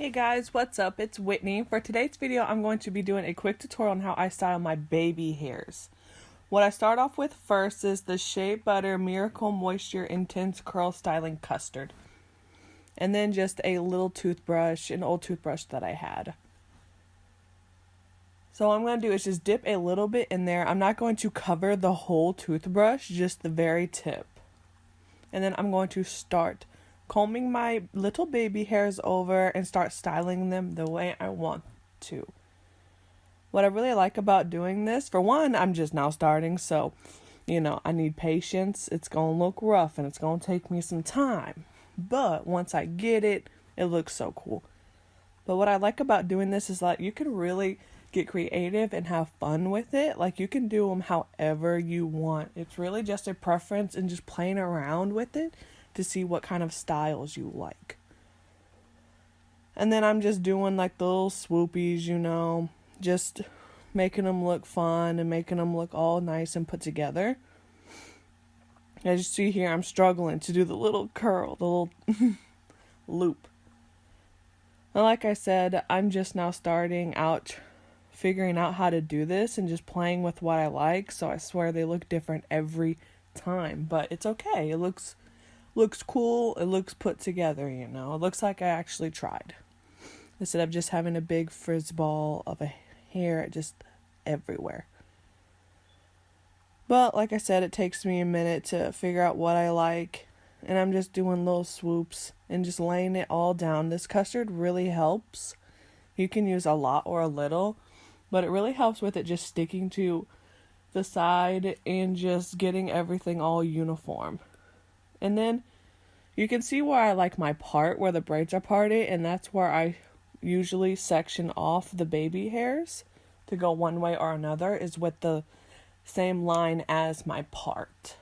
Hey guys, what's up? It's Whitney. For today's video, I'm going to be doing a quick tutorial on how I style my baby hairs. What I start off with first is the Shea-Butter Miracle Moisture Intense Curl Styling Custard. And then just a little toothbrush, an old toothbrush that I had. So what I'm going to do is just dip a little bit in there. I'm not going to cover the whole toothbrush, just the very tip. And then I'm going to start combing my little baby hairs over and start styling them the way I want to. What I really like about doing this, for one, I'm just now starting, so, I need patience. It's going to look rough and it's going to take me some time. But once I get it, it looks so cool. But what I like about doing this is that you can really get creative and have fun with it. Like, you can do them however you want. It's really just a preference and just playing around with it to see what kind of styles you like. And then I'm just doing like the little swoopies, just making them look fun and making them look all nice and put together. As you see here, I'm struggling to do the little curl, the little loop. And like I said, I'm just now starting out figuring out how to do this and just playing with what I like. So I swear they look different every time, but it's okay. It looks cool. It looks put together, It looks like I actually tried. Instead of just having a big frizz ball of a hair just everywhere. But like I said, it takes me a minute to figure out what I like. And I'm just doing little swoops and just laying it all down. This custard really helps. You can use a lot or a little, but it really helps with it just sticking to the side and just getting everything all uniform. And then you can see where I like my part, where the braids are parted, and that's where I usually section off the baby hairs to go one way or another, is with the same line as my part.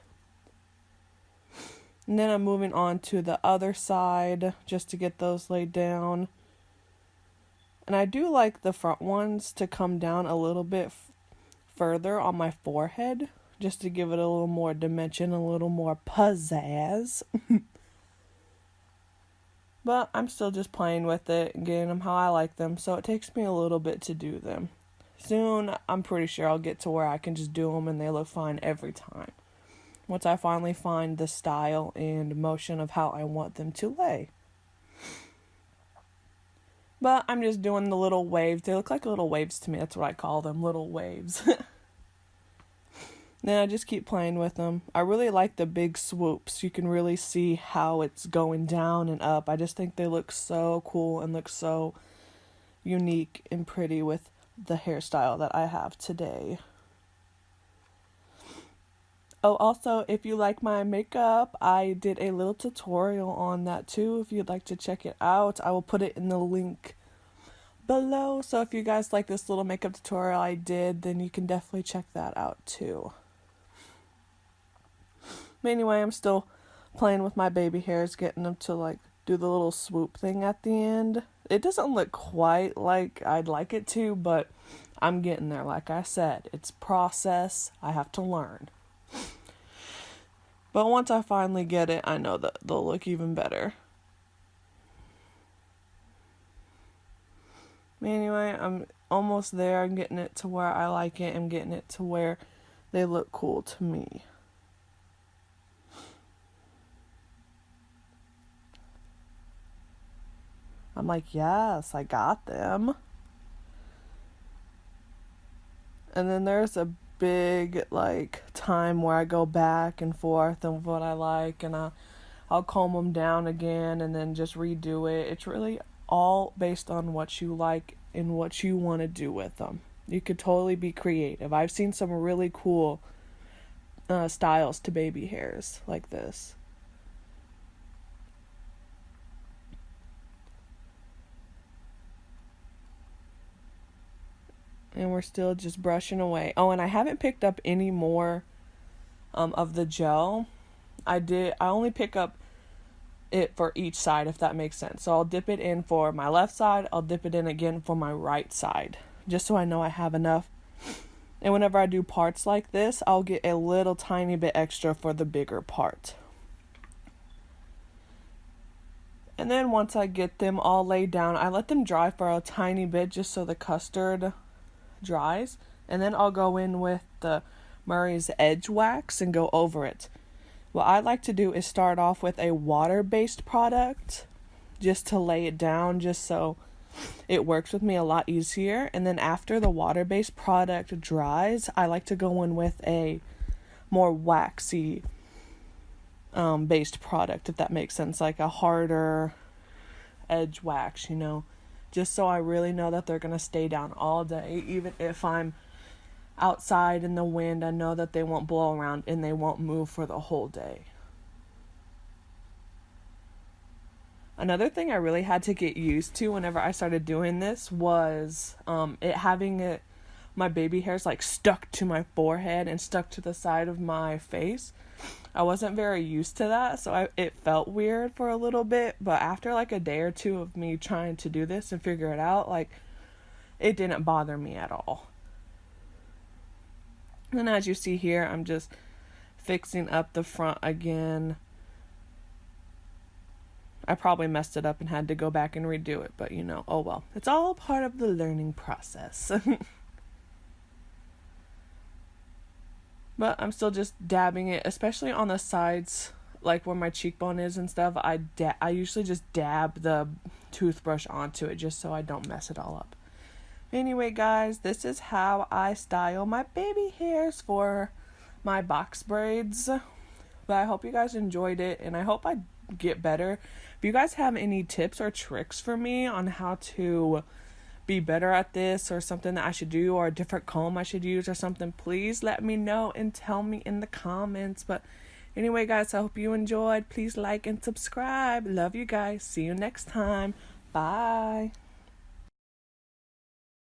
And then I'm moving on to the other side just to get those laid down. And I do like the front ones to come down a little bit further on my forehead, just to give it a little more dimension, a little more pizzazz. But I'm still just playing with it and getting them how I like them, so it takes me a little bit to do them. Soon, I'm pretty sure I'll get to where I can just do them and they look fine every time. Once I finally find the style and motion of how I want them to lay. But I'm just doing the little waves. They look like little waves to me. That's what I call them, little waves. Then I just keep playing with them. I really like the big swoops. You can really see how it's going down and up. I just think they look so cool and look so unique and pretty with the hairstyle that I have today. Oh, also, if you like my makeup, I did a little tutorial on that too. If you'd like to check it out, I will put it in the link below. So if you guys like this little makeup tutorial I did, then you can definitely check that out too. But anyway, I'm still playing with my baby hairs, getting them to do the little swoop thing at the end. It doesn't look quite like I'd like it to, but I'm getting there. Like I said, it's process. I have to learn. But once I finally get it, I know that they'll look even better. Anyway, I'm almost there. I'm getting it to where I like it. I'm getting it to where they look cool to me. I'm like, yes, I got them. And then there's a big time where I go back and forth and what I like, and I'll comb them down again and then just redo it. It's really all based on what you like and what you want to do with them. You could totally be creative. I've seen some really cool styles to baby hairs like this. And we're still just brushing away. Oh, and I haven't picked up any more of the gel. I only pick up it for each side, if that makes sense. So I'll dip it in for my left side. I'll dip it in again for my right side, just so I know I have enough. And whenever I do parts like this, I'll get a little tiny bit extra for the bigger part. And then once I get them all laid down, I let them dry for a tiny bit just so the custard dries. And then I'll go in with the Murray's Edge wax and go over it. What I like to do is start off with a water-based product just to lay it down, just so it works with me a lot easier. And then after the water-based product dries, I like to go in with a more waxy based product, if that makes sense, like a harder edge wax, just so I really know that they're gonna stay down all day. Even if I'm outside in the wind, I know that they won't blow around and they won't move for the whole day. Another thing I really had to get used to whenever I started doing this was my baby hairs like stuck to my forehead and stuck to the side of my face. I wasn't very used to that, so it felt weird for a little bit, but after like a day or two of me trying to do this and figure it out, like, it didn't bother me at all. And as you see here, I'm just fixing up the front again. I probably messed it up and had to go back and redo it, but oh well. It's all part of the learning process. But I'm still just dabbing it, especially on the sides, like where my cheekbone is and stuff. I usually just dab the toothbrush onto it just so I don't mess it all up. Anyway, guys, this is how I style my baby hairs for my box braids. But I hope you guys enjoyed it, and I hope I get better. If you guys have any tips or tricks for me on how to be better at this, or something that I should do, or a different comb I should use or something, please let me know and tell me in the comments. But anyway, guys, I hope you enjoyed. Please like and subscribe. Love you guys. See you next time. Bye.